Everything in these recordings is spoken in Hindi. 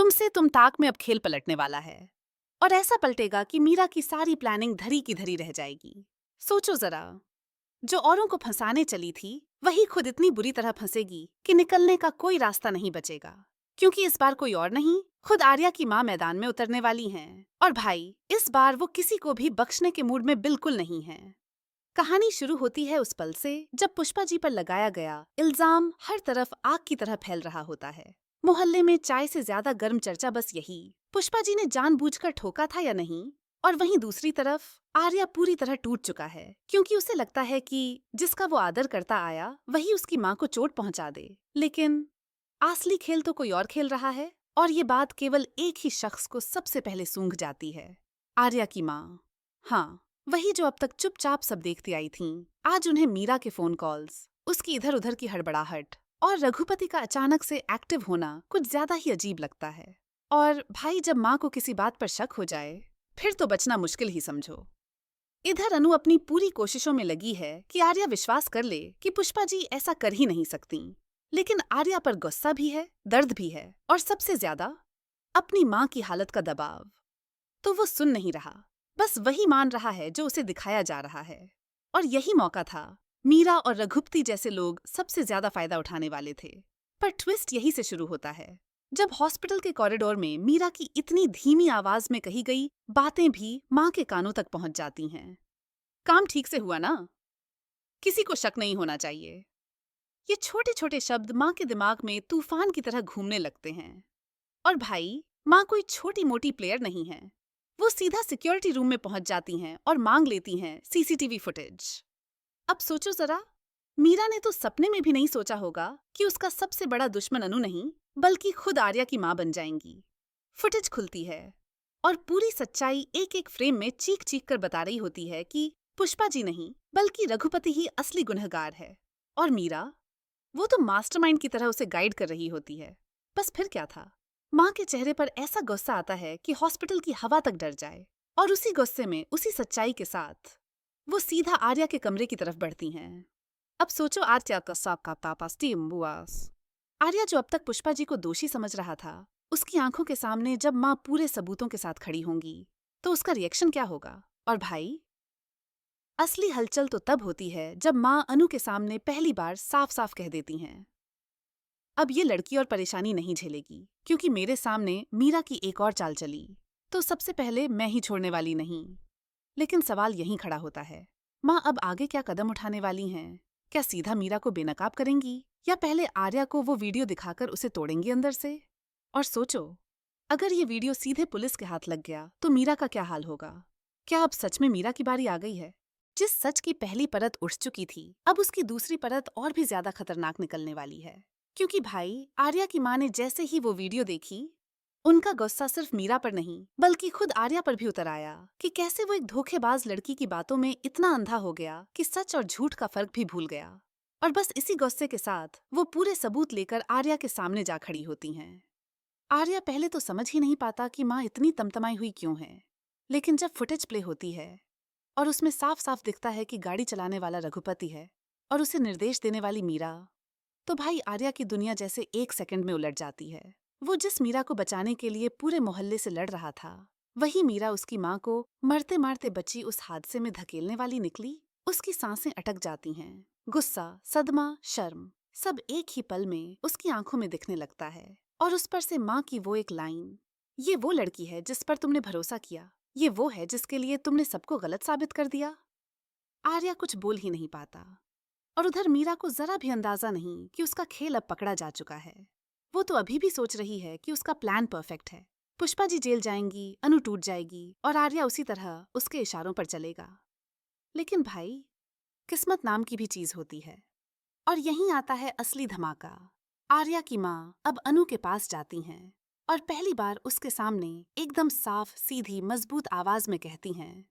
तुमसे तुम ताक में अब खेल पलटने वाला है। और ऐसा पलटेगा कि मीरा की सारी प्लानिंग धरी की धरी रह जाएगी। सोचो जरा, जो औरों को फंसाने चली थी वही खुद इतनी बुरी तरह फंसेगी कि निकलने का कोई रास्ता नहीं बचेगा। क्योंकि इस बार कोई और नहीं, खुद आर्या की माँ मैदान में उतरने वाली हैं। और भाई, इस बार वो किसी को भी बख्शने के मूड में बिल्कुल नहीं है। कहानी शुरू होती है उस पल से जब पुष्पा जी पर लगाया गया इल्जाम हर तरफ आग की तरह फैल रहा होता है। मोहल्ले में चाय से ज्यादा गर्म चर्चा बस यही, पुष्पा जी ने जानबूझकर ठोका था या नहीं। और वहीं दूसरी तरफ आर्या पूरी तरह टूट चुका है, क्योंकि उसे लगता है कि जिसका वो आदर करता आया वही उसकी माँ को चोट पहुंचा दे। लेकिन असली खेल तो कोई और खेल रहा है। और ये बात केवल एक ही शख्स को सबसे पहले सूंघ जाती है, आर्या की माँ। हाँ, वही जो अब तक चुपचाप सब देखती आई थीं। आज उन्हें मीरा के फोन कॉल्स, उसकी इधर उधर की हड़बड़ाहट और रघुपति का अचानक से एक्टिव होना कुछ ज्यादा ही अजीब लगता है। और भाई, जब माँ को किसी बात पर शक हो जाए फिर तो बचना मुश्किल ही समझो। इधर अनु अपनी पूरी कोशिशों में लगी है कि आर्या विश्वास कर ले कि पुष्पा जी ऐसा कर ही नहीं सकती। लेकिन आर्या पर गुस्सा भी है, दर्द भी है, और सबसे ज्यादा अपनी माँ की हालत का दबाव। तो वो सुन नहीं रहा, बस वही मान रहा है जो उसे दिखाया जा रहा है। और यही मौका था। मीरा और रघुपति जैसे लोग सबसे ज्यादा फायदा उठाने वाले थे। पर ट्विस्ट यही से शुरू होता है, जब हॉस्पिटल के कॉरिडोर में मीरा की इतनी धीमी आवाज में कही गई बातें भी माँ के कानों तक पहुंच जाती हैं। काम ठीक से हुआ ना? किसी को शक नहीं होना चाहिए। ये छोटे छोटे शब्द माँ के दिमाग में तूफान की तरह घूमने लगते हैं। और भाई, माँ कोई छोटी मोटी प्लेयर नहीं है। वो सीधा सिक्योरिटी रूम में पहुंच जाती हैं और मांग लेती हैं सीसीटीवी फुटेज। अब सोचो जरा, मीरा ने तो सपने में भी नहीं सोचा होगा कि उसका सबसे बड़ा दुश्मन अनु नहीं बल्कि खुद आर्या की माँ बन जाएंगी। फुटेज खुलती है और पूरी सच्चाई एक एक फ्रेम में चीख चीख कर बता रही होती है कि पुष्पा जी नहीं बल्कि रघुपति ही असली गुनहगार है। और मीरा, वो तो मास्टरमाइंड की तरह उसे गाइड कर रही होती है। बस फिर क्या था, माँ के चेहरे पर ऐसा गुस्सा आता है कि हॉस्पिटल की हवा तक डर जाए। और उसी गुस्से में, उसी सच्चाई के साथ वो सीधा आर्या के कमरे की तरफ बढ़ती हैं। अब सोचो, आर्या का साका पापा स्टीम बुआस। आर्या जो अब तक पुष्पा जी को दोषी समझ रहा था, उसकी आंखों के सामने जब माँ पूरे सबूतों के साथ खड़ी होंगी तो उसका रिएक्शन क्या होगा? और भाई, असली हलचल तो तब होती है जब माँ अनु के सामने पहली बार साफ साफ कह देती हैं, अब ये लड़की और परेशानी नहीं झेलेगी, क्योंकि मेरे सामने मीरा की एक और चाल चली तो सबसे पहले मैं ही छोड़ने वाली नहीं। लेकिन सवाल यहीं खड़ा होता है, माँ अब आगे क्या कदम उठाने वाली हैं? क्या सीधा मीरा को बेनकाब करेंगी या पहले आर्या को वो वीडियो दिखाकर उसे तोड़ेंगी अंदर से? और सोचो, अगर ये वीडियो सीधे पुलिस के हाथ लग गया तो मीरा का क्या हाल होगा? क्या अब सच में मीरा की बारी आ गई है? जिस सच की पहली परत उठ चुकी थी, अब उसकी दूसरी परत और भी ज्यादा खतरनाक निकलने वाली है। क्योंकि भाई, आर्या की माँ ने जैसे ही वो वीडियो देखी, उनका गुस्सा सिर्फ मीरा पर नहीं बल्कि खुद आर्या पर भी उतर आया कि कैसे वो एक धोखेबाज लड़की की बातों में इतना अंधा हो गया कि सच और झूठ का फर्क भी भूल गया। और बस इसी गुस्से के साथ वो पूरे सबूत लेकर आर्या के सामने जा खड़ी होती हैं। आर्या पहले तो समझ ही नहीं पाता कि माँ इतनी तमतमाई हुई क्यों है। लेकिन जब फुटेज प्ले होती है और उसमें साफ साफ दिखता है कि गाड़ी चलाने वाला रघुपति है और उसे निर्देश देने वाली मीरा, तो भाई, आर्या की दुनिया जैसे एक सेकंड में उलट जाती है। वो जिस मीरा को बचाने के लिए पूरे मोहल्ले से लड़ रहा था, वही मीरा उसकी माँ को मरते मारते बची उस हादसे में धकेलने वाली निकली। उसकी सांसें अटक जाती हैं। गुस्सा, सदमा, शर्म, सब एक ही पल में उसकी आंखों में दिखने लगता है। और उस पर से माँ की वो एक लाइन, ये वो लड़की है जिस पर तुमने भरोसा किया, ये वो है जिसके लिए तुमने सबको गलत साबित कर दिया। आर्या कुछ बोल ही नहीं पाता। और उधर मीरा को जरा भी अंदाजा नहीं कि उसका खेल अब पकड़ा जा चुका है। वो तो अभी भी सोच रही है कि उसका प्लान परफेक्ट है। पुष्पा जी जेल जाएंगी, अनु टूट जाएगी और आर्या उसी तरह उसके इशारों पर चलेगा। लेकिन भाई, किस्मत नाम की भी चीज होती है। और यहीं आता है असली धमाका। आर्या की माँ अब अनु के पास जाती हैं और पहली बार उसके सामने एकदम साफ, सीधी, मजबूत आवाज में कहती हैं,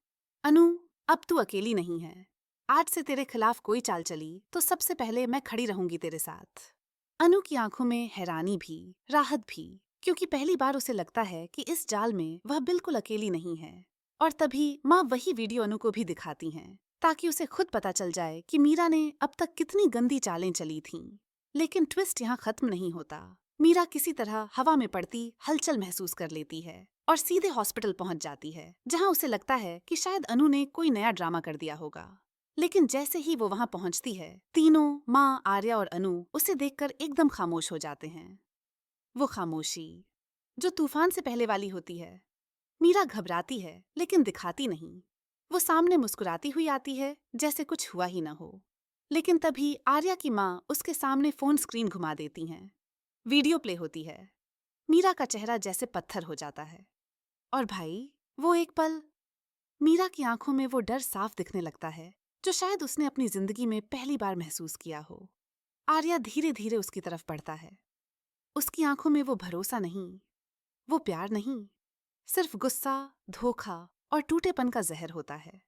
अनु, अब तू अकेली नहीं है। आज से तेरे खिलाफ कोई चाल चली तो सबसे पहले मैं खड़ी रहूंगी तेरे साथ। अनु की आंखों में हैरानी भी, राहत भी, क्योंकि पहली बार उसे लगता है कि इस जाल में वह बिल्कुल अकेली नहीं है। और तभी माँ वही वीडियो अनु को भी दिखाती हैं ताकि उसे खुद पता चल जाए कि मीरा ने अब तक कितनी गंदी चालें चली थीं। लेकिन ट्विस्ट यहाँ खत्म नहीं होता। मीरा किसी तरह हवा में पड़ती हलचल महसूस कर लेती है और सीधे हॉस्पिटल पहुंच जाती है, जहां उसे लगता है कि शायद अनु ने कोई नया ड्रामा कर दिया होगा। लेकिन जैसे ही वो वहां पहुंचती है, तीनों माँ, आर्या और अनु उसे देखकर एकदम खामोश हो जाते हैं। वो खामोशी जो तूफान से पहले वाली होती है। मीरा घबराती है लेकिन दिखाती नहीं। वो सामने मुस्कुराती हुई आती है जैसे कुछ हुआ ही ना हो। लेकिन तभी आर्या की माँ उसके सामने फोन स्क्रीन घुमा देती हैं। वीडियो प्ले होती है। मीरा का चेहरा जैसे पत्थर हो जाता है। और भाई, वो एक पल मीरा की आंखों में वो डर साफ दिखने लगता है जो शायद उसने अपनी जिंदगी में पहली बार महसूस किया हो। आर्या धीरे धीरे उसकी तरफ बढ़ता है। उसकी आंखों में वो भरोसा नहीं, वो प्यार नहीं, सिर्फ गुस्सा, धोखा और टूटेपन का जहर होता है।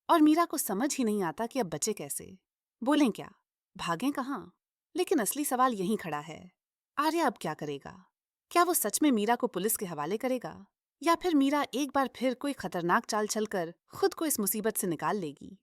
और मीरा को समझ ही नहीं आता कि अब बचे कैसे, बोलें क्या, भागें कहाँ। लेकिन असली सवाल यहीं खड़ा है, आर्या अब क्या करेगा? क्या वो सच में मीरा को पुलिस के हवाले करेगा, या फिर मीरा एक बार फिर कोई खतरनाक चाल चलकर खुद को इस मुसीबत से निकाल लेगी?